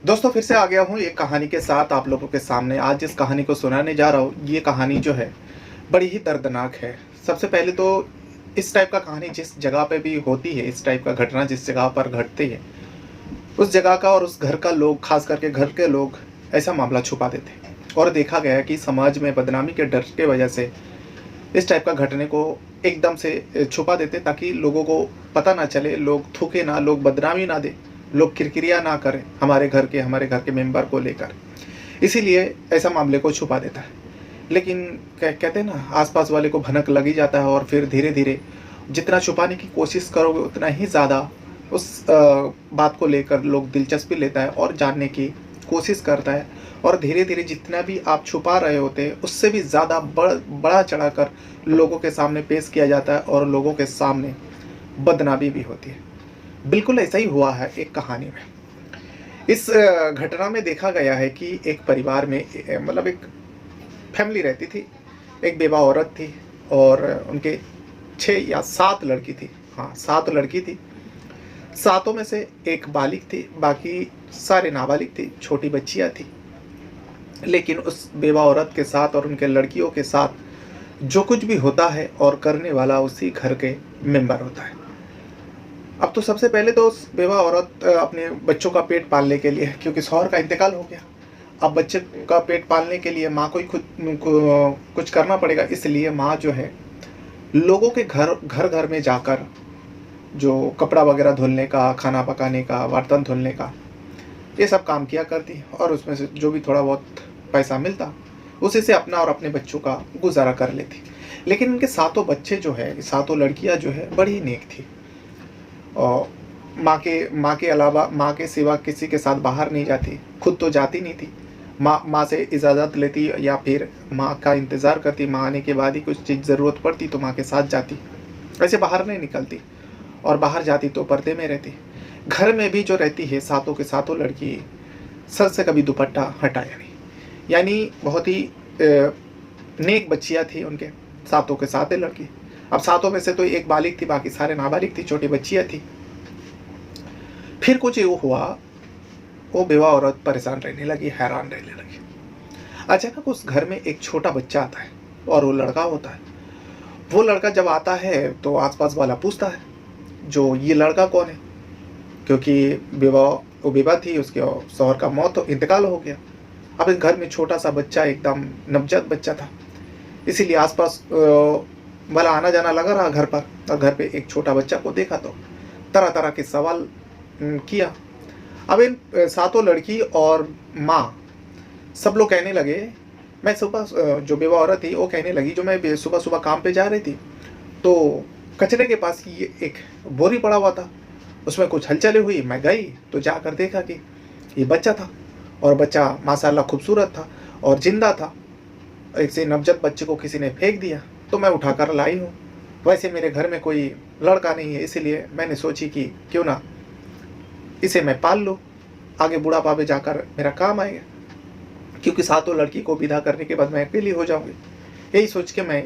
दोस्तों फिर से आ गया हूँ एक कहानी के साथ आप लोगों के सामने। आज जिस कहानी को सुनाने जा रहा हूँ ये कहानी जो है बड़ी ही दर्दनाक है। सबसे पहले तो इस टाइप का कहानी जिस जगह पे भी होती है, इस टाइप का घटना जिस जगह पर घटती है, उस जगह का और उस घर का लोग, खास करके घर के लोग ऐसा मामला छुपा देते हैं। और देखा गया है कि समाज में बदनामी के डर के वजह से इस टाइप का घटने को एकदम से छुपा देते ताकि लोगों को पता ना चले, लोग थूके ना, लोग बदनामी ना दे, लोग किरकिरिया ना करें हमारे घर के मेंबर को लेकर। इसीलिए ऐसा मामले को छुपा देता है। लेकिन कहते हैं ना, आसपास वाले को भनक लग ही जाता है और फिर धीरे धीरे जितना छुपाने की कोशिश करोगे उतना ही ज़्यादा उस बात को लेकर लोग दिलचस्पी लेता है और जानने की कोशिश करता है। और धीरे धीरे जितना भी आप छुपा रहे होते हैं उससे भी ज़्यादा बड़ा चढ़ाकर लोगों के सामने पेश किया जाता है और लोगों के सामने बदनामी भी होती है। बिल्कुल ऐसा ही हुआ है एक कहानी में। इस घटना में देखा गया है कि एक परिवार में मतलब एक फैमिली रहती थी। एक बेवा औरत थी और उनके 6 या 7 लड़की थी। हाँ, 7 लड़की थी। 7 में से एक बालिग थी, बाकी सारे नाबालिग थी, छोटी बच्चियाँ थी। लेकिन उस बेवा औरत के साथ और उनके लड़कियों के साथ जो कुछ भी होता है और करने वाला उसी घर के मेंबर होता है। अब तो सबसे पहले तो उस बेवा औरत अपने बच्चों का पेट पालने के लिए, क्योंकि शौहर का इंतकाल हो गया, अब बच्चे का पेट पालने के लिए माँ को ही खुद कुछ करना पड़ेगा। इसलिए माँ जो है लोगों के घर में जाकर जो कपड़ा वगैरह धुलने का, खाना पकाने का, बर्तन धुलने का, ये सब काम किया करती और उसमें से जो भी थोड़ा बहुत पैसा मिलता उसी से अपना और अपने बच्चों का गुजारा कर लेती। लेकिन उनके 7 बच्चे जो है, 7 लड़कियां जो है बड़ी नेक थी और माँ के अलावा, माँ के सिवा किसी के साथ बाहर नहीं जाती, खुद तो जाती नहीं थी। माँ से इजाज़त लेती या फिर माँ का इंतज़ार करती, माँ आने के बाद ही कुछ चीज़ ज़रूरत पड़ती तो माँ के साथ जाती, ऐसे बाहर नहीं निकलती। और बाहर जाती तो पर्दे में रहती। घर में भी जो रहती है 7 के 7 लड़की सर से कभी दुपट्टा हटाया नहीं, यानी बहुत ही नेक बच्चियाँ थी उनके 7 के 7 लड़की। अब 7 में से तो एक बालिग थी, बाकी सारे नाबालिग थी, छोटी बच्चियाँ थी। फिर कुछ ये हुआ, वो बेवा औरत परेशान रहने लगी, हैरान रहने लगी। अचानक उस घर में एक छोटा बच्चा आता है और वो लड़का होता है। वो लड़का जब आता है तो आसपास वाला पूछता है जो ये लड़का कौन है, क्योंकि वो बेवा थी, उसके शौहर का इंतकाल हो गया। अब इस घर में छोटा सा बच्चा, एकदम नवजात बच्चा था, इसीलिए आसपास वाला आना जाना लगा रहा घर पर। और घर पे एक छोटा बच्चा को देखा तो तरह तरह के सवाल किया। अब इन 7 लड़की और माँ सब लोग कहने लगे, मैं सुबह जो बेवा औरत थी वो कहने लगी, जो मैं सुबह सुबह काम पे जा रही थी तो कचरे के पास ये एक बोरी पड़ा हुआ था, उसमें कुछ हलचलें हुई, मैं गई तो जाकर देखा कि ये बच्चा था और बच्चा माशाल्लाह खूबसूरत था और जिंदा था। ऐसे नवजात बच्चे को किसी ने फेंक दिया तो मैं उठाकर लाई हूँ। वैसे मेरे घर में कोई लड़का नहीं है, इसीलिए मैंने सोची कि क्यों ना इसे मैं पाल लूँ, आगे बुढ़ापा में जाकर मेरा काम आएगा, क्योंकि 7 लड़की को विदा करने के बाद मैं अकेली हो जाऊँगी। यही सोच के मैं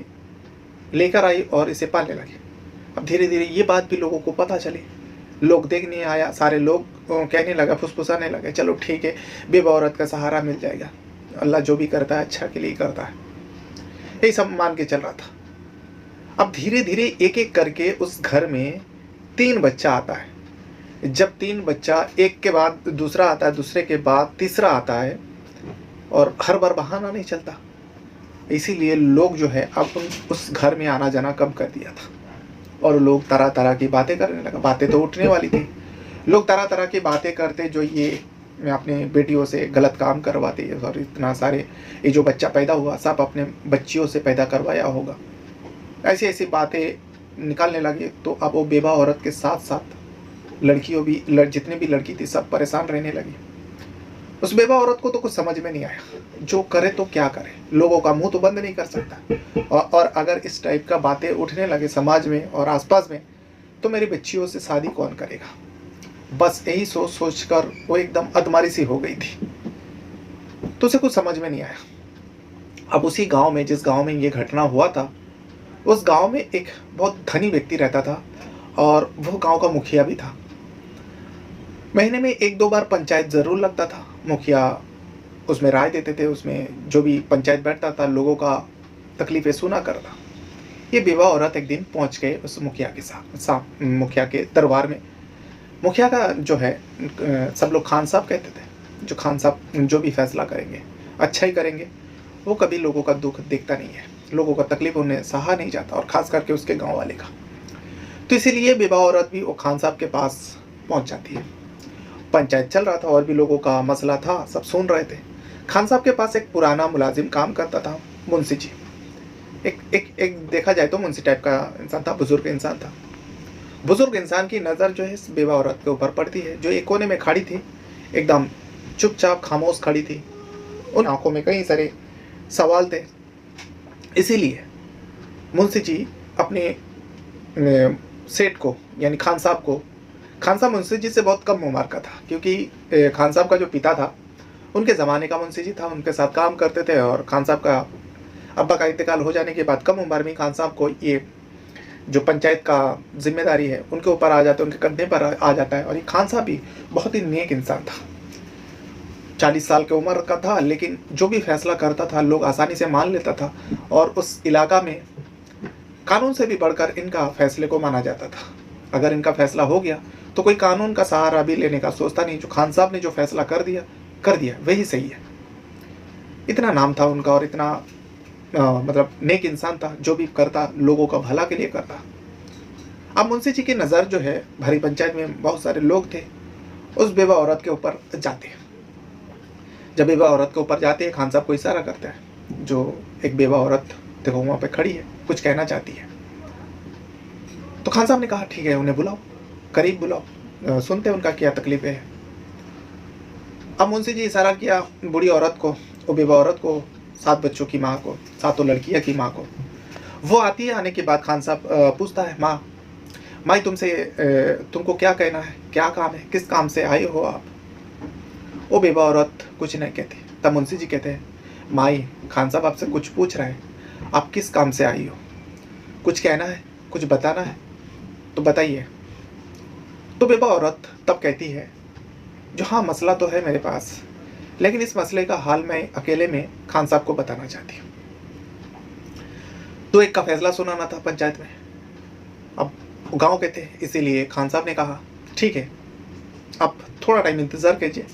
लेकर आई और इसे पालने लगी। अब धीरे धीरे ये बात भी लोगों को पता चली, लोग देखने आया, सारे लोग कहने लगा, फुसफुसाने लगे, चलो ठीक है, बेवा औरत का सहारा मिल जाएगा, अल्लाह जो भी करता है अच्छा के लिए करता है, यही सब मान के चल रहा था। अब धीरे धीरे एक एक करके उस घर में 3 बच्चा आता है। जब 3 बच्चा एक के बाद दूसरा आता है, दूसरे के बाद तीसरा आता है और हर बार बहाना नहीं चलता, इसीलिए लोग जो है अब उस घर में आना जाना कम कर दिया था और लोग तरह तरह की बातें करने लगा। बातें तो उठने वाली थी, लोग तरह तरह की बातें करते, जो ये मैं अपने बेटियों से गलत काम करवाती है और इतना सारे ये जो बच्चा पैदा हुआ सब अपने बच्चियों से पैदा करवाया होगा, ऐसी ऐसी बातें निकालने लगे। तो अब वो बेवा औरत के साथ साथ लड़कियों भी, जितनी भी लड़की थी सब परेशान रहने लगी। उस बेवा औरत को तो कुछ समझ में नहीं आया, जो करे तो क्या करे, लोगों का मुंह तो बंद नहीं कर सकता। और अगर इस टाइप का बातें उठने लगे समाज में और आसपास में तो मेरी बच्चियों से शादी कौन करेगा। बस यही सोच सोच कर वो एकदम अधमारी सी हो गई थी, तो उसे कुछ समझ में नहीं आया। अब उसी गांव में, जिस गांव में ये घटना हुआ था, उस गांव में एक बहुत धनी व्यक्ति रहता था और वो गांव का मुखिया भी था। महीने में 1-2 बार पंचायत ज़रूर लगता था मुखिया उसमें राय देते थे, उसमें जो भी पंचायत बैठता था लोगों का तकलीफ़ें सुना करता। ये बेवा औरत एक दिन पहुंच गए उस मुखिया के मुखिया के दरबार में। मुखिया का जो है सब लोग खान साहब कहते थे, जो खान साहब जो भी फैसला करेंगे अच्छा ही करेंगे, वो कभी लोगों का दुख देखता नहीं है, लोगों का तकलीफ उन्हें सहा नहीं जाता, और ख़ास करके उसके गांव वाले का। तो इसीलिए बेवा औरत भी वो खान साहब के पास पहुंच जाती है। पंचायत चल रहा था और भी लोगों का मसला था, सब सुन रहे थे। खान साहब के पास एक पुराना मुलाजिम काम करता था, मुंशी जी। एक एक एक देखा जाए तो मुंशी टाइप का इंसान था, बुजुर्ग इंसान था। बुजुर्ग इंसान की नज़र जो है इस बेवा औरत के ऊपर पड़ती है, जो एक कोने में खड़ी थी, एकदम चुपचाप खामोश खड़ी थी। उन आंखों में कई सारे सवाल थे। इसीलिए मुंशी जी अपने सेठ को यानी खान साहब को, खान साहब मुंशी जी से बहुत कम उम्र का था, क्योंकि खान साहब का जो पिता था उनके ज़माने का मुंशी जी था, उनके साथ काम करते थे। और खान साहब का अब्बा का इंतकाल हो जाने के बाद कम उम्र में खान साहब को ये जो पंचायत का जिम्मेदारी है उनके ऊपर आ जाता है, उनके कंधे पर आ जाता है। और ये खान साहब भी बहुत ही नेक इंसान था, 40 साल की उम्र का था, लेकिन जो भी फैसला करता था लोग आसानी से मान लेता था। और उस इलाका में कानून से भी बढ़कर इनका फैसले को माना जाता था। अगर इनका फैसला हो गया तो कोई कानून का सहारा भी लेने का सोचता नहीं। जो खान साहब ने जो फैसला कर दिया वही सही है। इतना नाम था उनका, और इतना मतलब नेक इंसान था, जो भी करता लोगों का भला के लिए करता। अब मुंशी जी की नज़र जो है भरी पंचायत में बहुत सारे लोग थे, उस बेवा औरत के ऊपर जाते हैं। जब बेवा औरत के ऊपर जाते हैं, खान साहब को इशारा करते हैं, जो एक बेवा औरत देखो वहाँ पे खड़ी है, कुछ कहना चाहती है। तो खान साहब ने कहा ठीक है, उन्हें बुलाओ, करीब बुलाओ, सुनते हैं उनका क्या तकलीफ है। अब मुंशी जी इशारा किया बूढ़ी औरत को, वो बेवा औरत को, 7 बच्चों की माँ को, 7 लड़कियाँ की माँ को। वो आती है, आने के बाद खान साहब पूछता है, माँ तुमको क्या कहना है, क्या काम है, किस काम से आए हो आप? वो बेवा औरत कुछ नहीं कहती। तब मुंशी जी कहते हैं, माई खान साहब आपसे कुछ पूछ रहे हैं, आप किस काम से आई हो, कुछ कहना है, कुछ बताना है तो बताइए। तो बेवा औरत तब कहती है, जो हाँ मसला तो है मेरे पास, लेकिन इस मसले का हाल मैं अकेले में खान साहब को बताना चाहती हूँ। तो एक का फैसला सुनाना था पंचायत में, अब गांव के थे, इसीलिए खान साहब ने कहा ठीक है, आप थोड़ा टाइम इंतज़ार कीजिए,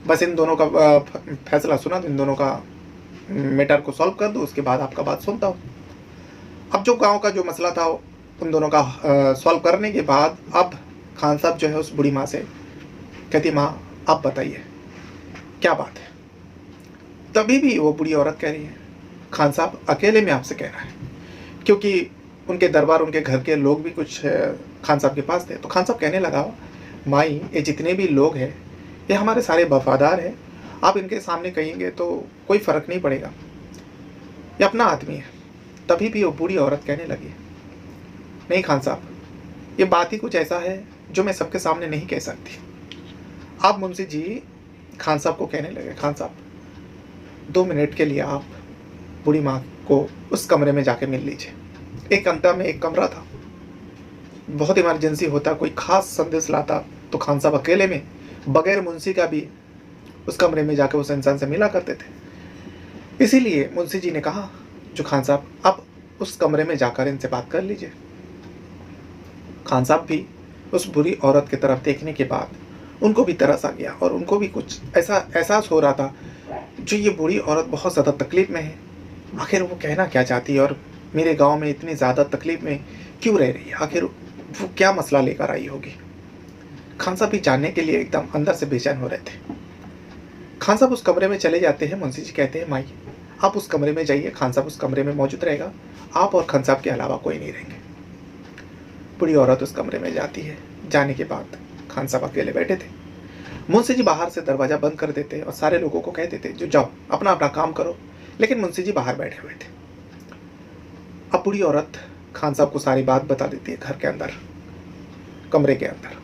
बस इन दोनों का फैसला सुना दो, इन दोनों का मैटर को सॉल्व कर दो, उसके बाद आपका बात सुनता हूँ। अब जो गांव का जो मसला था उन दोनों का सॉल्व करने के बाद अब खान साहब जो है उस बूढ़ी माँ से कहती, माँ आप बताइए क्या बात है। तभी भी वो बूढ़ी औरत कह रही है, खान साहब अकेले में आपसे कहना है, क्योंकि उनके दरबार, उनके घर के लोग भी कुछ खान साहब के पास थे। तो खान साहब कहने लगा, माई ये जितने भी लोग हैं ये हमारे सारे वफादार हैं, आप इनके सामने कहेंगे तो कोई फ़र्क नहीं पड़ेगा, ये अपना आदमी है। तभी भी वो बूढ़ी औरत कहने लगी, नहीं खान साहब, ये बात ही कुछ ऐसा है जो मैं सबके सामने नहीं कह सकती। आप मुंशी जी खान साहब को कहने लगे, खान साहब 2 मिनट के लिए आप बूढ़ी माँ को उस कमरे में जाके मिल लीजिए। एक अंतर में एक कमरा था, बहुत इमरजेंसी होता, कोई खास संदेश लाता तो खान साहब अकेले में बगैर मुंशी का भी उस कमरे में जाकर उस इंसान से मिला करते थे। इसीलिए मुंशी जी ने कहा, जो खान साहब आप उस कमरे में जाकर इनसे बात कर लीजिए। खान साहब भी उस बुरी औरत की तरफ देखने के बाद उनको भी तरस आ गया, और उनको भी कुछ ऐसा एहसास हो रहा था, जो ये बूढ़ी औरत बहुत ज़्यादा तकलीफ़ में है, आखिर वो कहना क्या चाहती है, और मेरे गांव में इतनी ज़्यादा तकलीफ़ में क्यों रह रही है, आखिर वो क्या मसला लेकर आई होगी। खान साहब भी जानने के लिए एकदम अंदर से बेचैन हो रहे थे। खान साहब उस कमरे में चले जाते हैं। मुंशी जी कहते हैं, माई आप उस कमरे में जाइए, खान साहब उस कमरे में मौजूद रहेगा, आप और खान साहब के अलावा कोई नहीं रहेंगे। बूढ़ी औरत उस कमरे में जाती है। जाने के बाद खान साहब अकेले बैठे थे। मुंशी जी बाहर से दरवाज़ा बंद कर देते और सारे लोगों को कह देते, जो जाओ अपना अपना काम करो, लेकिन मुंशी जी बाहर बैठे हुए थे। अब बूढ़ी औरत खान साहब को सारी बात बता देती है घर के अंदर, कमरे के अंदर।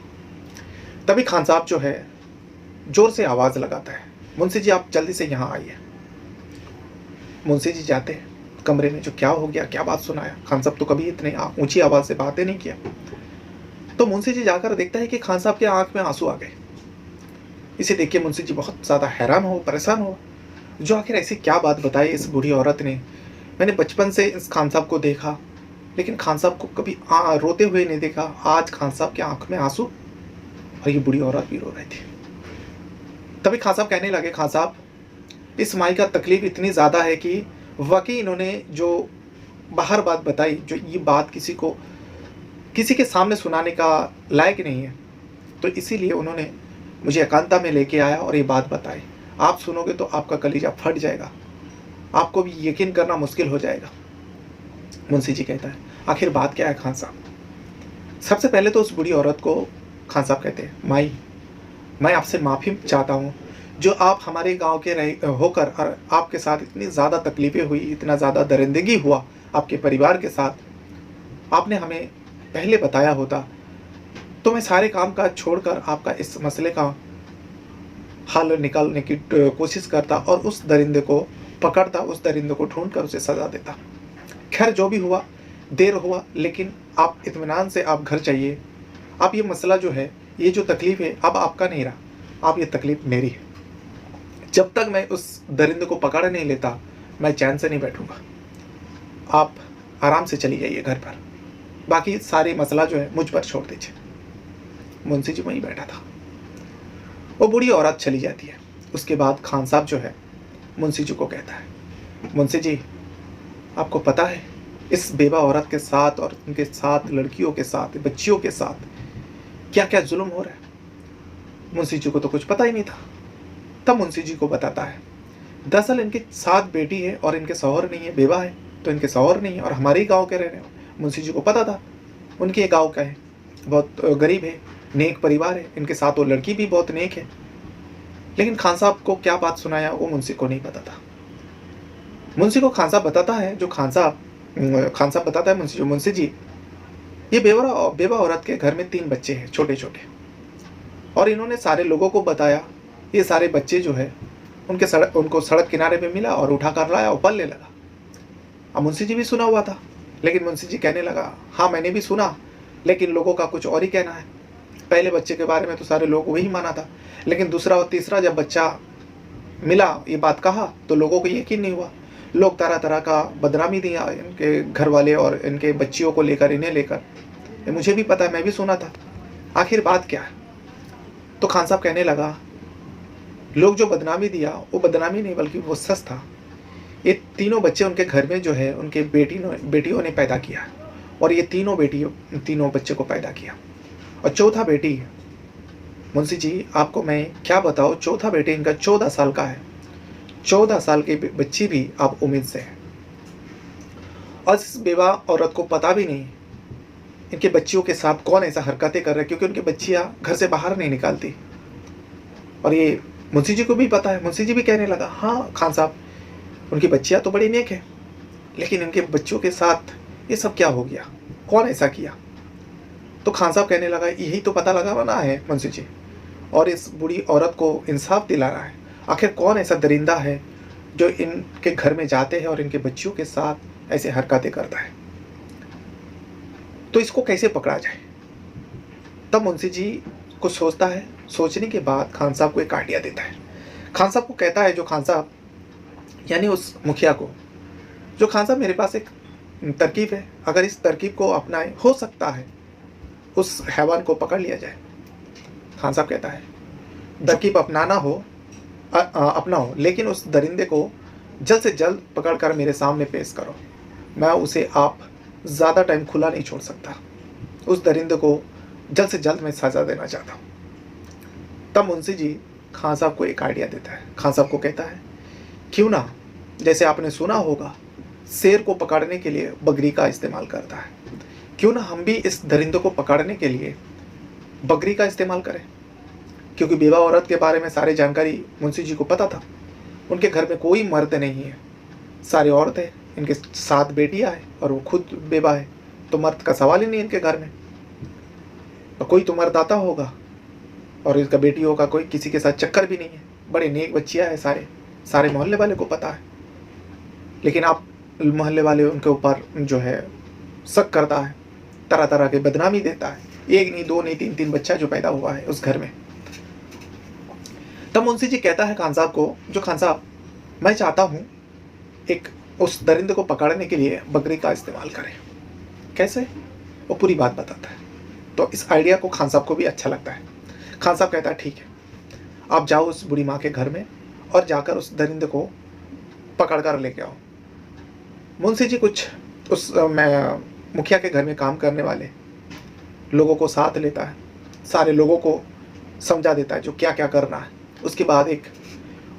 तभी खान साहब जो है जोर से आवाज़ लगाता है, मुंशी जी आप जल्दी से यहाँ आइए। मुंशी जी जाते हैं कमरे में, जो क्या हो गया, क्या बात सुनाया। खान साहब तो कभी इतने ऊंची आवाज़ से बातें नहीं किया। तो मुंशी जी जाकर देखता है कि खान साहब के आंख में आंसू आ गए। इसे देख के मुंशी जी बहुत ज़्यादा हैरान हो, परेशान हो, जो आखिर ऐसी क्या बात बताई इस बूढ़ी औरत ने। मैंने बचपन से इस खान साहब को देखा, लेकिन खान साहब को कभी रोते हुए नहीं देखा। आज खान साहब की आँख में आँसू और ये बूढ़ी औरत भी रो रही थी। तभी खान साहब कहने लगे, खान साहब इस माई का तकलीफ़ इतनी ज़्यादा है कि वाक़ई इन्होंने जो बाहर बात बताई, जो ये बात किसी के सामने सुनाने का लायक नहीं है, तो इसीलिए उन्होंने मुझे एकांता में लेके आया और ये बात बताई। आप सुनोगे तो आपका कलीजा फट जाएगा, आपको भी यकीन करना मुश्किल हो जाएगा। मुंशी जी कहता है, आखिर बात क्या है खान साहब? सबसे पहले तो उस बूढ़ी औरत को खान साहब कहते हैं, माई मैं आपसे माफ़ी चाहता हूँ, जो आप हमारे गांव के रहे होकर और आपके साथ इतनी ज़्यादा तकलीफ़ें हुई, इतना ज़्यादा दरिंदगी हुआ आपके परिवार के साथ, आपने हमें पहले बताया होता तो मैं सारे काम काज छोड़कर आपका इस मसले का हल निकालने की कोशिश करता और उस दरिंदे को पकड़ता, उस दरिंदे को ढूंढकर उसे सज़ा देता। खैर जो भी हुआ, देर हुआ, लेकिन आप इत्मीनान से आप घर जाइए। आप ये मसला जो है, ये जो तकलीफ़ है, अब आपका नहीं रहा, आप ये तकलीफ़ मेरी है। जब तक मैं उस दरिंदे को पकड़ नहीं लेता, मैं चैन से नहीं बैठूंगा। आप आराम से चली जाइए घर पर, बाकी सारी मसला जो है मुझ पर छोड़ दीजिए। मुंशी जी वहीं बैठा था। वो बूढ़ी औरत चली जाती है। उसके बाद खान साहब जो है मुंशी जी को कहता है, मुंशी जी आपको पता है इस बेवा औरत के साथ और उनके साथ लड़कियों के साथ, बच्चियों के साथ क्या क्या जुल्म हो रहा है? मुंशी जी को तो कुछ पता ही नहीं था। तब मुंशी जी को बताता है, दरअसल इनके 7 बेटी है और इनके शौहर नहीं है, बेवा है तो इनके शौहर नहीं है और हमारे ही गाँव के रहने वाले। मुंशी जी को पता था उनके गाँव का है, बहुत गरीब है, नेक परिवार है, इनके साथ वो लड़की भी बहुत नेक है। लेकिन खान साहब को क्या बात सुनाया वो मुंशी को नहीं पता था। मुंशी को खान साहब बताता है, जो खान साहब बताता है मुंशी जी ये बेवा औरत के घर में 3 बच्चे हैं छोटे छोटे, और इन्होंने सारे लोगों को बताया। ये सारे बच्चे जो है उनको सड़क किनारे पे मिला और उठा कर लाया और पलने लगा। अब मुंशी जी भी सुना हुआ था, लेकिन मुंशी जी कहने लगा, हाँ मैंने भी सुना, लेकिन लोगों का कुछ और ही कहना है। पहले बच्चे के बारे में तो सारे लोग वही माना था, लेकिन दूसरा और तीसरा जब बच्चा मिला, ये बात कहा, तो लोगों को यकीन नहीं हुआ। लोग तरह तरह का बदनामी दिया इनके घर वाले और इनके बच्चियों को लेकर, इन्हें लेकर। ये मुझे भी पता है, मैं भी सुना था, आखिर बात क्या है? तो खान साहब कहने लगा, लोग जो बदनामी दिया वो बदनामी नहीं बल्कि वो सच था। ये तीनों बच्चे उनके घर में जो है उनके बेटियों ने पैदा किया, और ये तीनों बच्चे को पैदा किया। और चौथा बेटी, मुंशी जी आपको मैं क्या बताऊँ, चौथा बेटी इनका 14 साल का है। 14 साल की बच्ची भी अब उम्मीद से है, और इस बेवा औरत को पता भी नहीं इनके बच्चियों के साथ कौन ऐसा हरकतें कर रहा है, क्योंकि उनकी बच्चियां घर से बाहर नहीं निकालती। और ये मुंशी जी को भी पता है। मुंशी जी भी कहने लगा, हाँ खान साहब उनकी बच्चियां तो बड़ी नेक है, लेकिन इनके बच्चों के साथ ये सब क्या हो गया, कौन ऐसा किया? तो खान साहब कहने लगा, यही तो पता लगाना है मुंशी जी, और इस बूढ़ी औरत को इंसाफ दिलाना है। आखिर कौन ऐसा दरिंदा है जो इनके घर में जाते हैं और इनके बच्चियों के साथ ऐसे हरकतें करता है, तो इसको कैसे पकड़ा जाए? तब मुंशी जी कुछ सोचता है। सोचने के बाद खान साहब को एक आइडिया देता है। खान साहब को कहता है, जो खान साहब यानी उस मुखिया को, जो खान साहब मेरे पास एक तरकीब है, अगर इस तरकीब को अपनाए हो सकता है उस हैवान को पकड़ लिया जाए। खान साहब कहता है, तरकीब अपनाओ, लेकिन उस दरिंदे को जल्द से जल्द पकड़कर मेरे सामने पेश करो। मैं उसे आप ज़्यादा टाइम खुला नहीं छोड़ सकता। उस दरिंदे को जल्द से जल्द मैं सज़ा देना चाहता हूँ। तब मुंशी जी खान साहब को एक आइडिया देता है। खान साहब को कहता है, क्यों ना, जैसे आपने सुना होगा शेर को पकड़ने के लिए बकरी का इस्तेमाल करता है, क्यों ना हम भी इस दरिंदे को पकड़ने के लिए बकरी का इस्तेमाल करें? क्योंकि बेवा औरत के बारे में सारी जानकारी मुंशी जी को पता था। उनके घर में कोई मर्द नहीं है, सारी औरतें, इनके 7 बेटियां हैं और वो खुद बेवा है, तो मर्द का सवाल ही नहीं इनके घर में। और कोई तो मर्द आता होगा, और इसका बेटियों का कोई किसी के साथ चक्कर भी नहीं है, बड़े नेक बच्चियां हैं, सारे मोहल्ले वाले को पता है। लेकिन आप मोहल्ले वाले उनके ऊपर जो है शक करता है, तरह तरह के बदनामी देता है। एक नहीं, 2 नहीं, 3 बच्चा जो पैदा हुआ है उस घर में। तब मुंशी जी कहता है खान साहब को, जो खान साहब, मैं चाहता हूँ एक उस दरिंदे को पकड़ने के लिए बकरी का इस्तेमाल करें। कैसे? वो पूरी बात बताता है। तो इस आइडिया को खान साहब को भी अच्छा लगता है। खान साहब कहता है ठीक है, आप जाओ उस बूढ़ी माँ के घर में और जाकर उस दरिंदे को पकड़ कर लेके आओ। मुंशी जी कुछ उस मुखिया के घर में काम करने वाले लोगों को साथ लेता है, सारे लोगों को समझा देता है जो क्या क्या करना है। उसके बाद एक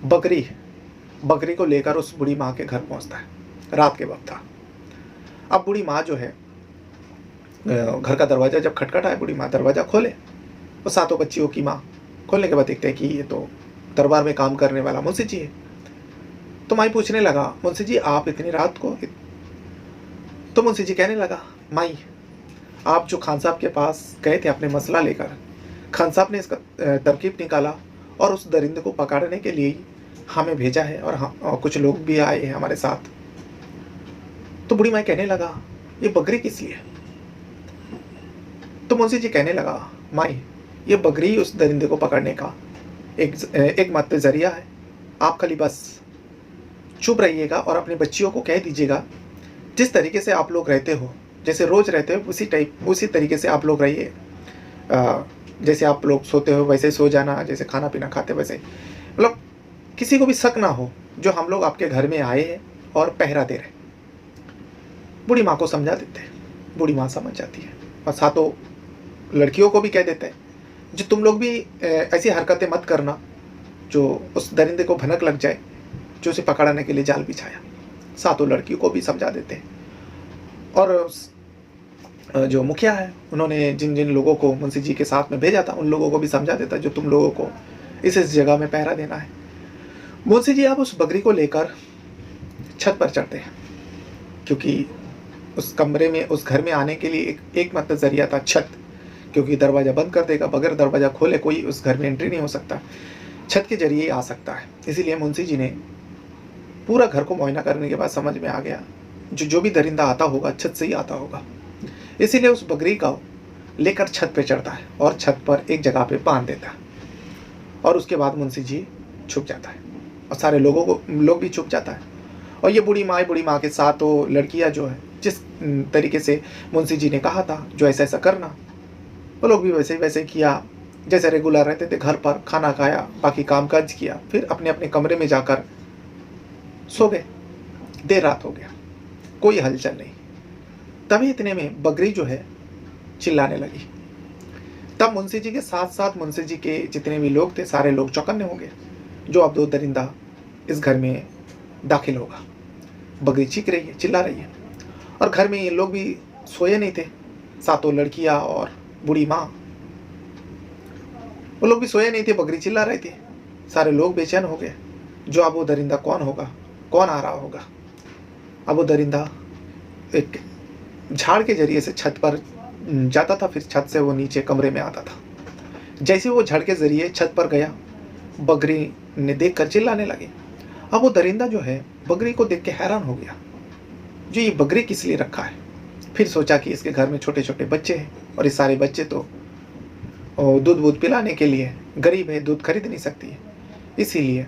बकरी को लेकर उस बूढ़ी माँ के घर पहुँचता है। रात के वक्त था। अब बूढ़ी माँ जो है, घर का दरवाज़ा जब खटखटाए, बूढ़ी माँ दरवाज़ा खोले, वो सातों बच्चियों की माँ खोलने के बाद देखते हैं कि ये तो दरबार में काम करने वाला मुंशी जी है। तो माई पूछने लगा, मुंशी जी आप इतनी रात को? तो मुंशी जी कहने लगा, माई आप जो खान साहब के पास गए थे अपने मसला लेकर, खान साहब ने इसका तरकीब निकाला और उस दरिंदे को पकड़ने के लिए हमें भेजा है, और कुछ लोग भी आए हैं हमारे साथ। तो बूढ़ी माई कहने लगा, ये बकरी किस लिए? तो मुंशी जी कहने लगा, माई ये बकरी उस दरिंदे को पकड़ने का एक मात्र जरिया है। आप खाली बस चुप रहिएगा और अपने बच्चियों को कह दीजिएगा जिस तरीके से आप लोग रहते हो, जैसे रोज रहते हो उसी तरीके से आप लोग रहिए। जैसे आप लोग सोते हो वैसे सो जाना, जैसे खाना पीना खाते वैसे, मतलब किसी को भी शक ना हो जो हम लोग आपके घर में आए हैं और पहरा दे रहे। बूढ़ी माँ को समझा देते हैं। बूढ़ी माँ समझ जाती है और सातों लड़कियों को भी कह देते हैं जो तुम लोग भी ऐसी हरकतें मत करना जो उस दरिंदे को भनक लग जाए जो उसे पकड़ने के लिए जाल बिछाया। सातों लड़कियों को भी समझा देते हैं। और जो मुखिया है, उन्होंने जिन जिन लोगों को मुंशी जी के साथ में भेजा था उन लोगों को भी समझा देता है जो तुम लोगों को इस जगह में पहरा देना है। मुंशी जी अब उस बकरी को लेकर छत पर चढ़ते हैं, क्योंकि उस कमरे में, उस घर में आने के लिए एक मात्र जरिया था छत, क्योंकि दरवाज़ा बंद कर देगा, बगैर दरवाज़ा खोले कोई उस घर में एंट्री नहीं हो सकता, छत के जरिए आ सकता है। इसीलिए मुंशी जी ने पूरा घर को मुआयना करने के बाद समझ में आ गया जो भी दरिंदा आता होगा छत से ही आता होगा। इसीलिए उस बकरी को लेकर छत पे चढ़ता है और छत पर एक जगह पे बांध देता है, और उसके बाद मुंशी जी छुप जाता है और सारे लोग भी छुप जाता है। और ये बूढ़ी माँ के साथ तो लड़कियाँ जो है, जिस तरीके से मुंशी जी ने कहा था जो ऐसा ऐसा करना, वो लोग भी वैसे किया जैसे रेगुलर रहते थे। घर पर खाना खाया, बाकी काम काज किया, फिर अपने अपने कमरे में जाकर सो गए। देर रात हो गया, कोई हलचल नहीं। तभी इतने में बकरी जो है चिल्लाने लगी। तब मुंशी जी के साथ साथ मुंशी जी के जितने भी लोग थे सारे लोग चौकन्ने हो गए, जो अब दो दरिंदा इस घर में दाखिल होगा। बकरी चीख रही है, चिल्ला रही है, और घर में ये लोग भी सोए नहीं थे, सातों लड़कियां और बूढ़ी माँ, वो लोग भी सोए नहीं थे, बकरी चिल्ला रहे थे। सारे लोग बेचैन हो गए जो अब वो दरिंदा कौन होगा, कौन आ रहा होगा। अब वो दरिंदा एक झाड़ के जरिए से छत पर जाता था, फिर छत से वो नीचे कमरे में आता था। जैसे वो झाड़ के जरिए छत पर गया, बकरी ने देख कर चिल्लाने लगे। अब वो दरिंदा जो है बकरी को देख के हैरान हो गया, जो ये बकरी किस लिए रखा है। फिर सोचा कि इसके घर में छोटे छोटे बच्चे हैं और ये सारे बच्चे तो दूध पिलाने के लिए, गरीब है, दूध खरीद नहीं सकती है, इसीलिए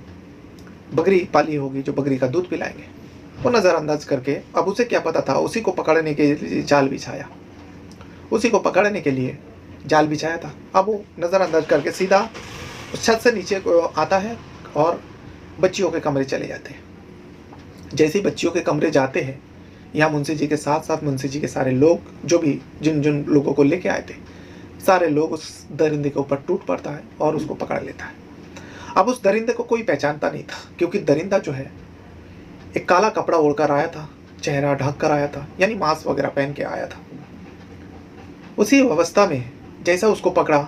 बकरी पाली होगी जो बकरी का दूध पिलाएंगे। वो नज़रअंदाज करके, अब उसे क्या पता था, उसी को पकड़ने के लिए जाल बिछाया, उसी को पकड़ने के लिए जाल बिछाया था। अब वो नज़रअंदाज करके सीधा उस छत से नीचे आता है और बच्चियों के कमरे चले जाते हैं। जैसे ही बच्चियों के कमरे जाते हैं, यहाँ मुंशी जी के साथ साथ मुंशी जी के सारे लोग, जो भी जिन जिन लोगों को लेके आए थे, सारे लोग उस दरिंदे के ऊपर टूट पड़ता है और उसको पकड़ लेता है। अब उस दरिंदे को कोई पहचानता नहीं था, क्योंकि दरिंदा जो है एक काला कपड़ा ओढ़कर आया था, चेहरा ढक कर आया था, यानी मास्क वगैरह पहन के आया था। उसी अवस्था में जैसा उसको पकड़ा,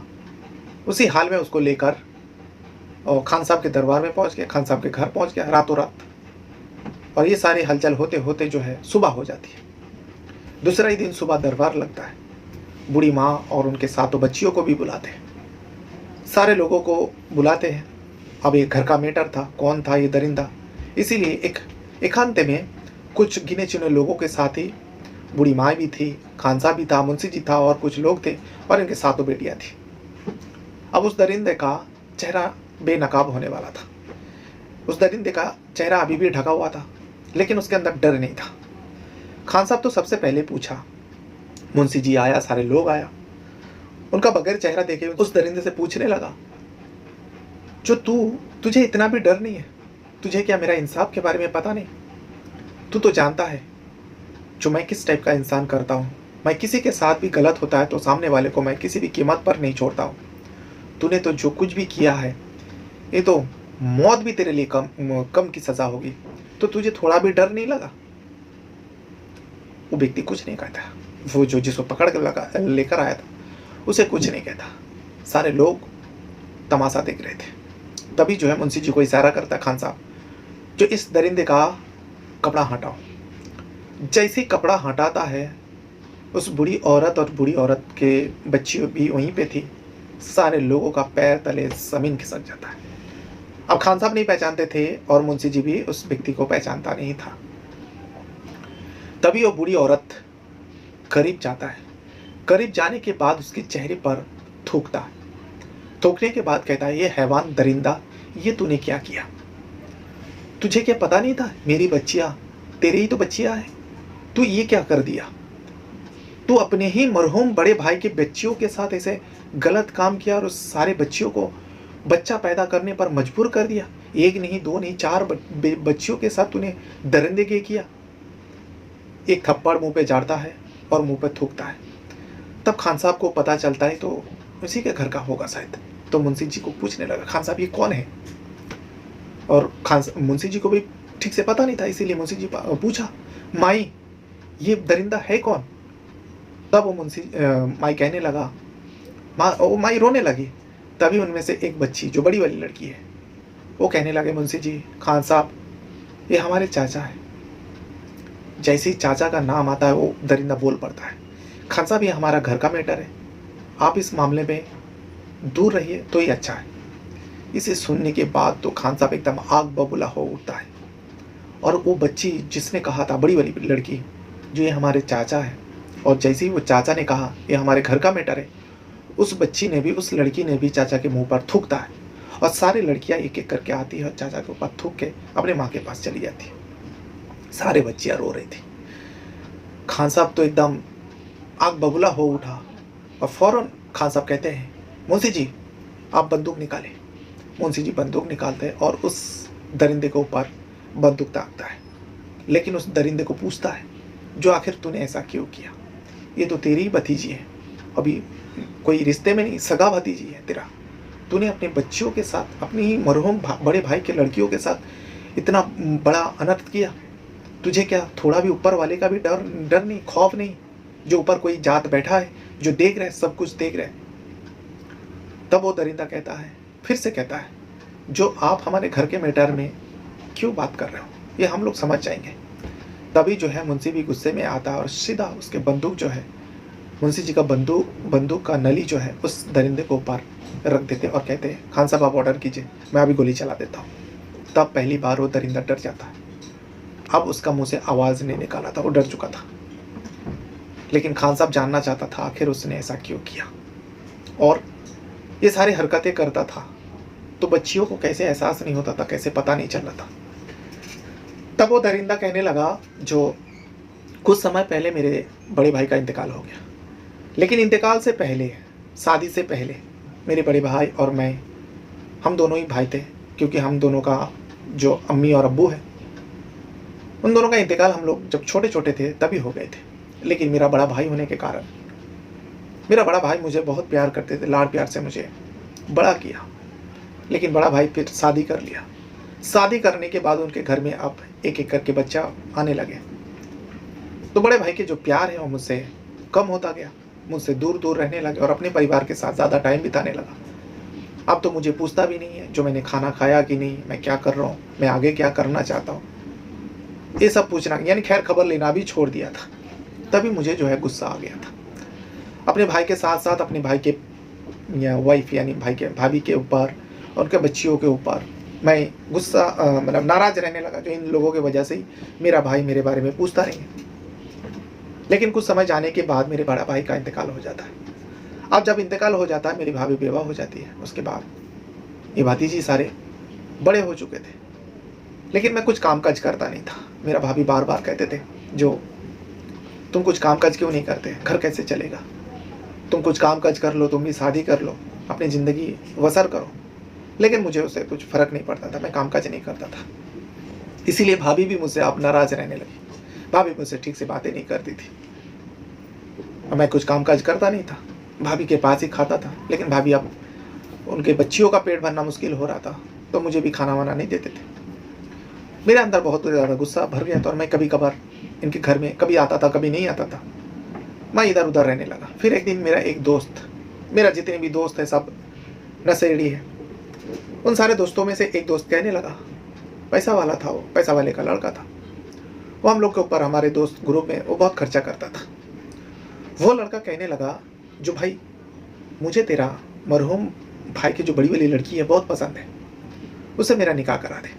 उसी हाल में उसको लेकर और खान साहब के दरबार में पहुंच गया, खान साहब के घर पहुंच गया रातों रात। और ये सारी हलचल होते होते जो है सुबह हो जाती है। दूसरा ही दिन सुबह दरबार लगता है। बूढ़ी माँ और उनके सातों बच्चियों को भी बुलाते हैं, सारे लोगों को बुलाते हैं। अब ये घर का मैटर था, कौन था ये दरिंदा, इसीलिए एक एकांत में कुछ गिने चुने लोगों के साथ ही बूढ़ी माँ भी थी, खान साहब भी था, मुंशी जी था और कुछ लोग थे और इनके सातों बेटियाँ थी। अब उस दरिंदे का चेहरा बेनकाब होने वाला था। उस दरिंदे का चेहरा अभी भी ढका हुआ था, लेकिन उसके अंदर डर नहीं था। खान साहब तो सबसे पहले पूछा, मुंशी जी आया, सारे लोग आया। उनका बगैर चेहरा देखे उस दरिंदे से पूछने लगा, जो तुझे इतना भी डर नहीं है? तुझे क्या मेरा इंसाफ के बारे में पता नहीं? तू तो जानता है जो मैं किस टाइप का इंसान करता हूँ। मैं किसी के साथ भी गलत होता है तो सामने वाले को मैं किसी भी कीमत पर नहीं छोड़ता हूँ। तूने तो जो कुछ भी किया है, ये तो मौत भी तेरे लिए कम की सजा होगी। तो तुझे थोड़ा भी डर नहीं लगा? वो व्यक्ति कुछ नहीं कहता। वो जो जिसको पकड़ कर लेकर आया था उसे कुछ नहीं कहता। सारे लोग तमाशा देख रहे थे। तभी जो है मुंशी जी को इशारा करता, खान साहब जो इस दरिंदे का कपड़ा हटाओ। जैसे ही कपड़ा हटाता है, उस बूढ़ी औरत और बूढ़ी औरत के बच्ची भी वहीं पे थी। सारे लोगों का पैर तले जमीन खिसक जाता है। अब खान साहब नहीं पहचानते थे और मुंशी जी भी उस व्यक्ति को पहचानता नहीं था। तभी वो बूढ़ी औरत करीब जाता है। करीब जाने के बाद उसके चेहरे पर थूकता है। थूकने के बाद कहता है, ये हैवान दरिंदा, ये तूने क्या किया? तुझे क्या पता नहीं था मेरी बच्चियां तेरे ही तो बच्चियां हैं? तू ये क्या कर दिया? तू अपने ही मरहूम बड़े भाई के बच्चियों के साथ ऐसे गलत काम किया और उस सारे बच्चियों को बच्चा पैदा करने पर मजबूर कर दिया। एक नहीं, दो नहीं, 4 बच्चियों के साथ तूने दरिंदे के किया। एक थप्पड़ मुंह पे जाड़ता है और मुंह पे थूकता है। तब खान साहब को पता चलता है तो उसी के घर का होगा शायद। तो मुंशी जी को पूछने लगा, खान साहब ये कौन है? और मुंशी जी को भी ठीक से पता नहीं था, इसीलिए मुंशी जी पूछा, माई ये दरिंदा है कौन? तब वो माई कहने लगा, माई रोने लगी। तभी उनमें से एक बच्ची जो बड़ी वाली लड़की है वो कहने लगे, मुंशी जी, खान साहब ये हमारे चाचा है। जैसे ही चाचा का नाम आता है वो दरिंदा बोल पड़ता है, खान साहब ये हमारा घर का मैटर है, आप इस मामले में दूर रहिए तो ही अच्छा है। इसे सुनने के बाद तो खान साहब एकदम आग बबूला हो उठता है। और वो बच्ची जिसने कहा था, बड़ी वाली लड़की, जो ये हमारे चाचा है, और जैसे ही वो चाचा ने कहा ये हमारे घर का मैटर है, उस बच्ची ने भी, उस लड़की ने भी चाचा के मुंह पर थूकता है। और सारी लड़कियां एक एक करके आती है और चाचा के ऊपर थूक के अपने माँ के पास चली जाती है। सारे बच्चियां रो रही थी। खान साहब तो एकदम आग बबूला हो उठा और फौरन खान साहब कहते हैं, मुंशी जी आप बंदूक निकालें। मुंशी जी बंदूक निकालते हैं और उस दरिंदे के ऊपर बंदूक ताकता है। लेकिन उस दरिंदे को पूछता है, जो आखिर तूने ऐसा क्यों किया? ये तो तेरी ही भतीजी है, अभी कोई रिश्ते में नहीं, सगा भतीजी है तेरा। तूने अपने बच्चियों के साथ, अपने ही मरहूम बड़े भाई के लड़कियों के साथ इतना बड़ा अनर्थ किया। तुझे क्या थोड़ा भी ऊपर वाले का भी डर नहीं, खौफ नहीं, जो ऊपर कोई जात बैठा है, जो देख रहे, सब कुछ देख रहे? तब वो दरिंदा कहता है, फिर से कहता है, जो आप हमारे घर के मैटर में क्यों बात कर रहे हो, ये हम लोग समझ जाएंगे। तभी जो है मुंशी भी गुस्से में आता है और सीधा उसके बंदूक जो है, मुंशी जी का बंदूक का नली जो है उस दरिंदे को ऊपर रख देते और कहते हैं, खान साहब आप ऑर्डर कीजिए, मैं अभी गोली चला देता हूँ। तब पहली बार वो दरिंदा डर जाता है। अब उसका मुंह से आवाज़ नहीं निकाला था, वो डर चुका था। लेकिन खान साहब जानना चाहता था आखिर उसने ऐसा क्यों किया, और ये सारी हरकतें करता था तो बच्चियों को कैसे एहसास नहीं होता था, कैसे पता नहीं चल रहा था। तब वो दरिंदा कहने लगा, जो कुछ समय पहले मेरे बड़े भाई का इंतकाल हो गया, लेकिन इंतकाल से पहले, शादी से पहले मेरे बड़े भाई और मैं, हम दोनों ही भाई थे, क्योंकि हम दोनों का जो अम्मी और अब्बू है, उन दोनों का इंतकाल हम लोग जब छोटे छोटे थे तभी हो गए थे। लेकिन मेरा बड़ा भाई होने के कारण, मेरा बड़ा भाई मुझे बहुत प्यार करते थे, लाड़ प्यार से मुझे बड़ा किया। लेकिन बड़ा भाई फिर शादी कर लिया। शादी करने के बाद उनके घर में अब एक एक करके बच्चा आने लगे, तो बड़े भाई के जो प्यार है वो मुझसे कम होता गया, मुझसे दूर दूर रहने लगे और अपने परिवार के साथ ज़्यादा टाइम बिताने लगा। अब तो मुझे पूछता भी नहीं है जो मैंने खाना खाया कि नहीं, मैं क्या कर रहा हूँ, मैं आगे क्या करना चाहता हूँ, ये सब पूछना, यानी खैर खबर लेना भी छोड़ दिया था। तभी मुझे जो है गुस्सा आ गया था। अपने भाई के साथ साथ अपने भाई के वाइफ यानी भाभी के ऊपर और उनके बच्चियों के ऊपर मैं गुस्सा मतलब नाराज़ रहने लगा, जो इन लोगों की वजह से ही मेरा भाई मेरे बारे में पूछता नहीं है। लेकिन कुछ समय जाने के बाद मेरे बड़ा भाई का इंतकाल हो जाता है। अब जब इंतकाल हो जाता है, मेरी भाभी बेवा हो जाती है। उसके बाद ये भतीजी सारे बड़े हो चुके थे, लेकिन मैं कुछ कामकाज करता नहीं था। मेरा भाभी बार बार कहते थे, जो तुम कुछ कामकाज क्यों नहीं करते, घर कैसे चलेगा, तुम कुछ कामकाज कर लो, तुम भी शादी कर लो, अपनी ज़िंदगी बसर करो। लेकिन मुझे उससे कुछ फ़र्क नहीं पड़ता था, मैं कामकाज नहीं करता था। इसीलिए भाभी भी मुझसे अब नाराज़ रहने लगी। भाभी मुझसे ठीक से बातें नहीं करती थी। अब मैं कुछ कामकाज करता नहीं था, भाभी के पास ही खाता था। लेकिन भाभी अब उनके बच्चियों का पेट भरना मुश्किल हो रहा था, तो मुझे भी खाना वाना नहीं देते थे। मेरे अंदर बहुत ज़्यादा गुस्सा भर गया था और मैं कभी कभार इनके घर में कभी आता था, कभी नहीं आता था। मैं इधर उधर रहने लगा। फिर एक दिन मेरा एक दोस्त, मेरा जितने भी दोस्त है सब नशेड़ी है, उन सारे दोस्तों में से एक दोस्त कहने लगा, पैसा वाला था वो, पैसा वाले का लड़का था वो, हम लोग के ऊपर, हमारे दोस्त ग्रुप में वो बहुत खर्चा करता था। वो लड़का कहने लगा, जो भाई मुझे तेरा मरहूम भाई की जो बड़ी वाली लड़की है बहुत पसंद है, उससे मेरा निकाह करा दे।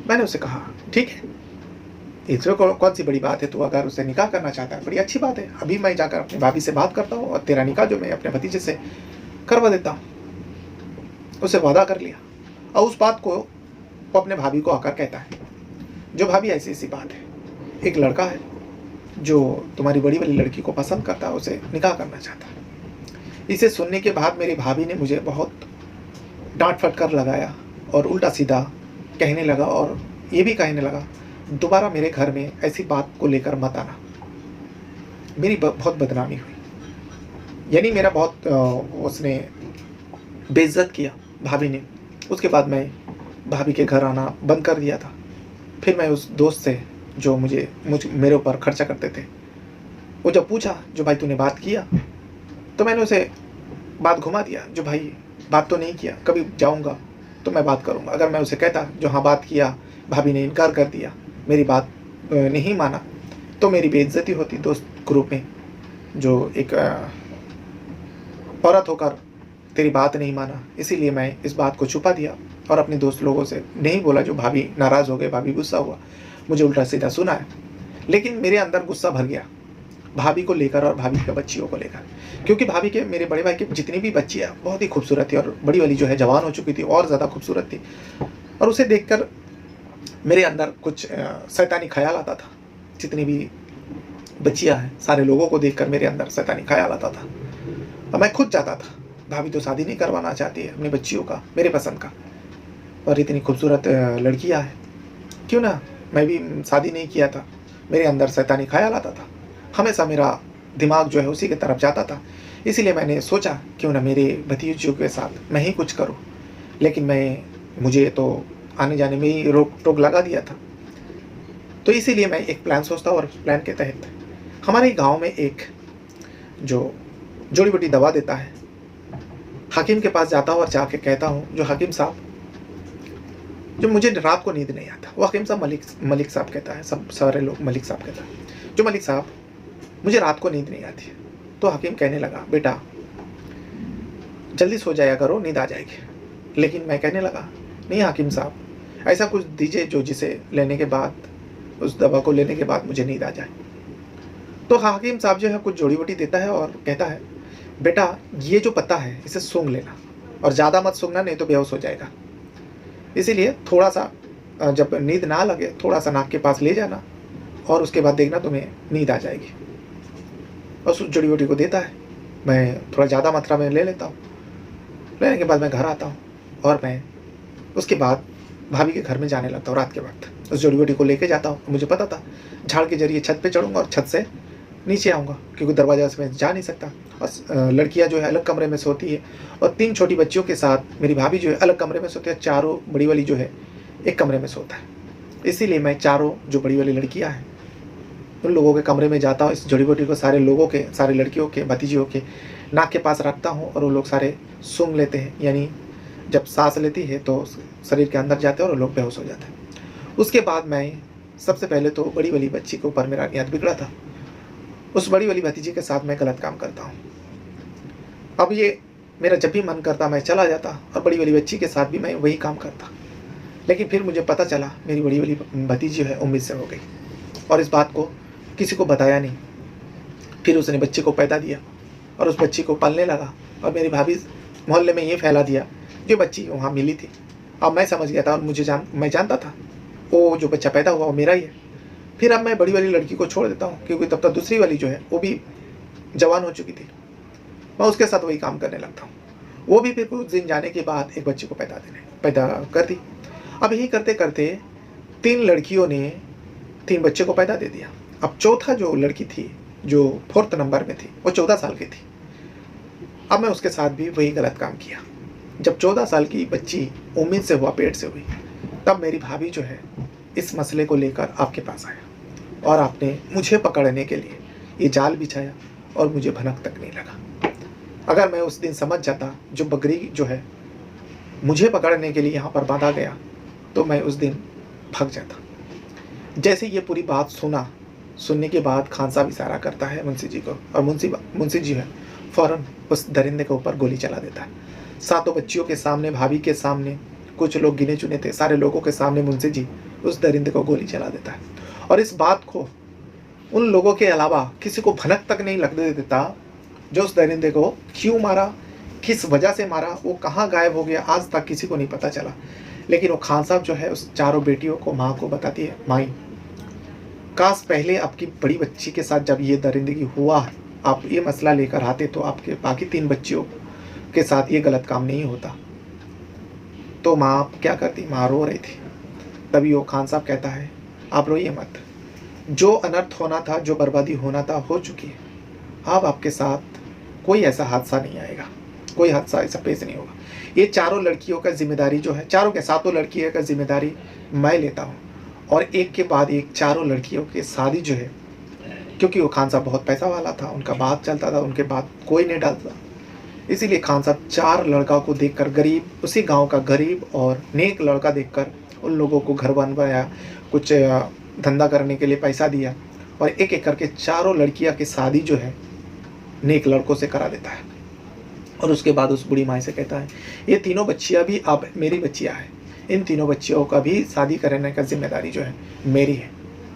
मैंने उससे कहा, ठीक है, इसमें कौन सी बड़ी बात है, तू अगर उससे निकाह करना चाहता है बड़ी अच्छी बात है। अभी मैं जाकर अपनी भाभी से बात करता हूँ और तेरा निकाह जो मैं अपने भतीजे से करवा देता हूँ। उससे वादा कर लिया और उस बात को वो अपने भाभी को आकर कहता है, जो भाभी ऐसी ऐसी बात है, एक लड़का है जो तुम्हारी बड़ी वाली लड़की को पसंद करता है, उसे निकाह करना चाहता है। इसे सुनने के बाद मेरी भाभी ने मुझे बहुत डांट फटकार लगाया और उल्टा सीधा कहने लगा और ये भी कहने लगा, दोबारा मेरे घर में ऐसी बात को लेकर मत आना। मेरी बहुत बदनामी हुई, यानी मेरा बहुत उसने बेइज्जत किया भाभी ने। उसके बाद मैं भाभी के घर आना बंद कर दिया था। फिर मैं उस दोस्त से जो मेरे ऊपर खर्चा करते थे, वो जब पूछा, जो भाई तूने बात किया, तो मैंने उसे बात घुमा दिया, जो भाई बात तो नहीं किया, कभी जाऊंगा तो मैं बात करूंगा। अगर मैं उसे कहता जो हाँ बात किया, भाभी ने इनकार कर दिया, मेरी बात नहीं माना, तो मेरी बेइज्जती होती दोस्त ग्रुप में। जो एक औरत होकर तेरी बात नहीं माना, इसीलिए मैं इस बात को छुपा दिया और अपने दोस्त लोगों से नहीं बोला। जो भाभी नाराज़ हो गए, भाभी गुस्सा हुआ, मुझे उल्टा सीधा सुनाया। लेकिन मेरे अंदर गुस्सा भर गया भाभी को लेकर और भाभी के बच्चियों को लेकर, क्योंकि भाभी के, मेरे बड़े भाई की जितनी भी बच्चियाँ बहुत ही खूबसूरत थी और बड़ी वाली जो है जवान हो चुकी थी और ज़्यादा खूबसूरत थी। और उसे देखकर मेरे अंदर कुछ शैतानी ख्याल आता था। जितनी भी बच्चियाँ हैं, सारे लोगों को देखकर मेरे अंदर शैतानी ख्याल आता था और मैं खुद चाहता था, भाभी तो शादी नहीं करवाना चाहती है अपनी बच्चियों का, मेरे पसंद का, और इतनी खूबसूरत लड़कियाँ हैं, क्यों ना मैं भी शादी नहीं किया था। मेरे अंदर शैतानी ख्याल आता था, हमेशा मेरा दिमाग जो है उसी की तरफ जाता था। इसीलिए मैंने सोचा क्यों ना मेरे भतीजों के साथ मैं ही कुछ करूं। लेकिन मुझे तो आने जाने में ही रोक टोक लगा दिया था। तो इसीलिए मैं एक प्लान सोचता हूँ और प्लान के तहत हमारे गांव में एक जो जड़ी बूटी दवा देता है, हकीम के पास जाता हूँ और जाके कहता हूँ, जो हकीम साहब, जो मुझे रात को नींद नहीं आता, वो हकीम साहब मलिक साहब कहता है, सब सारे लोग मलिक साहब कहता है, जो मलिक साहब मुझे रात को नींद नहीं आती। तो हकीम कहने लगा, बेटा जल्दी सो जाया करो, नींद आ जाएगी। लेकिन मैं कहने लगा, नहीं हकीम साहब, ऐसा कुछ दीजिए जो जिसे लेने के बाद, उस दवा को लेने के बाद मुझे नींद आ जाए। तो हकीम साहब जो है कुछ जड़ी बूटी देता है और कहता है, बेटा ये जो पत्ता है इसे सूंघ लेना और ज़्यादा मत सूंघना, नहीं तो बेहोश हो जाएगा। इसीलिए थोड़ा सा जब नींद ना लगे थोड़ा सा नाक के पास ले जाना और उसके बाद देखना तुम्हें नींद आ जाएगी। और उस जड़ी बूटी को देता है, मैं थोड़ा ज़्यादा मात्रा में ले लेता हूँ। लेने के बाद मैं घर आता हूँ और मैं उसके बाद भाभी के घर में जाने लगता हूँ। रात के वक्त उस जड़ी बूटी को लेके जाता हूँ। मुझे पता था झाड़ के जरिए छत पे चढ़ूँगा और छत से नीचे आऊँगा, क्योंकि दरवाजा से मैं जा नहीं सकता। और लड़कियाँ जो है अलग कमरे में सोती है और 3 छोटी बच्चियों के साथ मेरी भाभी जो है अलग कमरे में सोती है, चारों बड़ी वाली जो है एक कमरे में सोता है। इसीलिए मैं चारों जो बड़ी वाली लड़कियाँ हैं उन लोगों के कमरे में जाता हूँ। इस जड़ी बूटी को सारे लोगों के, सारी लड़कियों के, भतीजियों के नाक के पास रखता हूँ और वो लोग सारे सूंघ लेते हैं, यानी जब सांस लेती है तो शरीर के अंदर जाते हैं और वो लोग बेहोश हो जाते हैं। उसके बाद मैं सबसे पहले तो बड़ी वाली बच्ची के ऊपर मेरा नियत बिगड़ा था। उस बड़ी वाली भतीजी के साथ मैं गलत काम करता हूँ। अब ये मेरा जब भी मन करता मैं चला जाता और बड़ी वाली बच्ची के साथ भी मैं वही काम करता। लेकिन फिर मुझे पता चला मेरी बड़ी वाली भतीजी है उम्मीद से हो गई और इस बात को किसी को बताया नहीं। फिर उसने बच्चे को पैदा दिया और उस बच्ची को पालने लगा और मेरी भाभी मोहल्ले में ये फैला दिया, ये बच्ची वहाँ मिली थी। अब मैं समझ गया था और मैं जानता था वो जो बच्चा पैदा हुआ वो मेरा ही है। फिर अब मैं बड़ी वाली लड़की को छोड़ देता हूँ, क्योंकि तब तक दूसरी वाली जो है वो भी जवान हो चुकी थी। मैं उसके साथ वही काम करने लगता हूँ। वो भी फिर कुछ दिन जाने के बाद एक बच्चे को पैदा कर दी। अब यही करते करते 3 लड़कियों ने 3 बच्चे को पैदा दे दिया। अब चौथा जो लड़की थी, जो 4th नंबर में थी, वो 14 साल की थी। अब मैं उसके साथ भी वही गलत काम किया। जब 14 साल की बच्ची उम्मीद से हुआ, पेट से हुई, तब मेरी भाभी जो है इस मसले को लेकर आपके पास आया और आपने मुझे पकड़ने के लिए ये जाल बिछाया और मुझे भनक तक नहीं लगा। अगर मैं उस दिन समझ जाता जो बकरी जो है मुझे पकड़ने के लिए यहाँ पर बांधा गया, तो मैं उस दिन भाग जाता। जैसे ये पूरी बात सुनने के बाद खान साहब इशारा करता है मुंशी जी को, और मुंशी जी है फ़ौरन उस दरिंदे के ऊपर गोली चला देता है। 7 बच्चियों के सामने, भाभी के सामने, कुछ लोग गिने चुने थे, सारे लोगों के सामने मुंशी जी उस दरिंदे को गोली चला देता है। और इस बात को उन लोगों के अलावा किसी को भनक तक नहीं लगने देता जो उस दरिंदे को क्यों मारा, किस वजह से मारा, वो कहाँ गायब हो गया, आज तक किसी को नहीं पता चला। लेकिन वो खान साहब जो है उस चारों बेटियों को, माँ को बताती है, माई काश पहले आपकी बड़ी बच्ची के साथ जब ये दरिंदगी हुआ, आप ये मसला लेकर आते तो आपके बाकी 3 बच्चियों के साथ ये गलत काम नहीं होता। तो माँ क्या करती, माँ रो रही थी। तभी वो खान साहब कहता है, आप रोइए मत, जो अनर्थ होना था, जो बर्बादी होना था, हो चुकी है। अब आपके साथ कोई ऐसा हादसा नहीं आएगा, कोई हादसा ऐसा पेश नहीं होगा। ये चारों लड़कियों का जिम्मेदारी जो है, चारों के 7 लड़कियों का जिम्मेदारी मैं लेता हूँ। और एक के बाद एक चारों लड़कियों की शादी जो है, क्योंकि वो खान साहब बहुत पैसा वाला था, उनका बात चलता था, उनके बात कोई नहीं डालता, इसीलिए खान साहब 4 लड़का को देखकर, गरीब, उसी गांव का गरीब और नेक लड़का देखकर उन लोगों को घर बनवाया, कुछ धंधा करने के लिए पैसा दिया, और एक एक करके चारों लड़कियां की शादी जो है नेक लड़कों से करा देता है। और उसके बाद उस बूढ़ी माई से कहता है, ये तीनों बच्चियां भी अब मेरी बच्चियां हैं, इन तीनों बच्चियों का भी शादी कराने का जिम्मेदारी जो है मेरी है।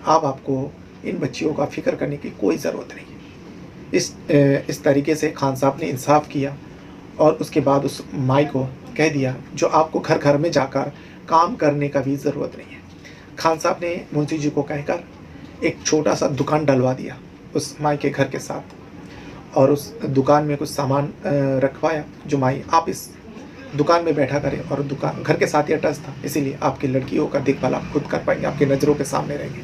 अब आपको इन बच्चियों का फिक्र करने की कोई ज़रूरत नहीं है। इस तरीके से खान साहब ने इंसाफ किया और उसके बाद उस माई को कह दिया जो आपको घर घर में जाकर काम करने का भी ज़रूरत नहीं है। खान साहब ने मुंशी जी को कहकर एक छोटा सा दुकान डलवा दिया उस माई के घर के साथ, और उस दुकान में कुछ सामान रखवाया जो माई आप इस दुकान में बैठा करें, और दुकान घर के साथ ही अटैच था, इसीलिए आपकी लड़कियों का देखभाल आप खुद कर पाएंगे, आपकी नज़रों के सामने रहेंगे।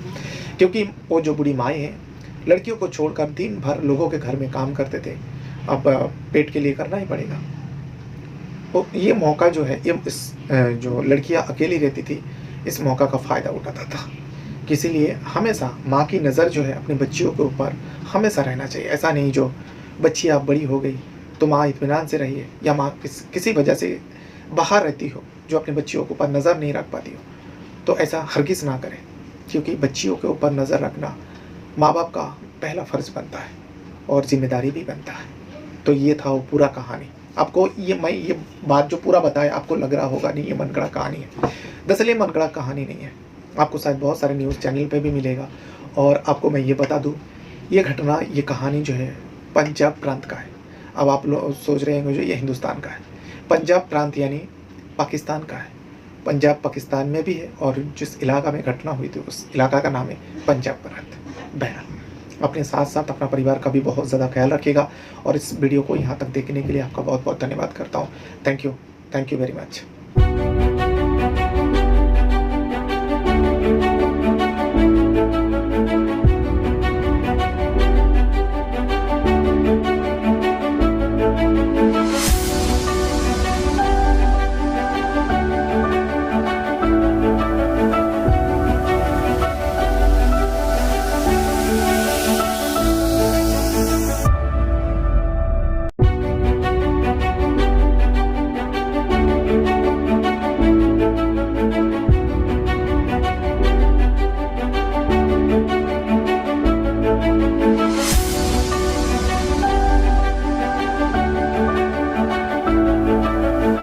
क्योंकि वो जो बूढ़ी माएँ हैं लड़कियों को छोड़कर दिन भर लोगों के घर में काम करते थे, अब पेट के लिए करना ही पड़ेगा। तो ये मौका जो है, ये इस जो लड़कियां अकेली रहती थी, इस मौका का फ़ायदा उठाता था। इसीलिए हमेशा माँ की नज़र जो है अपने बच्चियों के ऊपर हमेशा रहना चाहिए। ऐसा नहीं जो बच्ची आप बड़ी हो गई तो माँ इत्मीनान से रहिए, या माँ किसी वजह से बाहर रहती हो जो अपने बच्चियों के ऊपर नज़र नहीं रख पाती हो, तो ऐसा हरगिज़ ना करें, क्योंकि बच्चियों के ऊपर नज़र रखना माँ बाप का पहला फ़र्ज़ बनता है और जिम्मेदारी भी बनता है। तो ये था वो पूरा कहानी। आपको ये बात जो पूरा बताया, आपको लग रहा होगा नहीं ये मनगढ़ा कहानी है। दरअसल ये मनगढ़ा कहानी नहीं है, आपको शायद बहुत सारे न्यूज़ चैनल पे भी मिलेगा। और आपको मैं ये बता दूँ, ये घटना, ये कहानी जो है पंजाब प्रांत का है। अब आप लोग सोच रहे हैं जो ये हिंदुस्तान का है, पंजाब प्रांत यानी पाकिस्तान का है। पंजाब पाकिस्तान में भी है, और जिस इलाका में घटना हुई थी उस इलाका का नाम है पंजाब प्रांत। बहरहाल अपने साथ साथ अपना परिवार का भी बहुत ज़्यादा ख्याल रखिएगा, और इस वीडियो को यहाँ तक देखने के लिए आपका बहुत बहुत धन्यवाद करता हूँ। Thank you very much.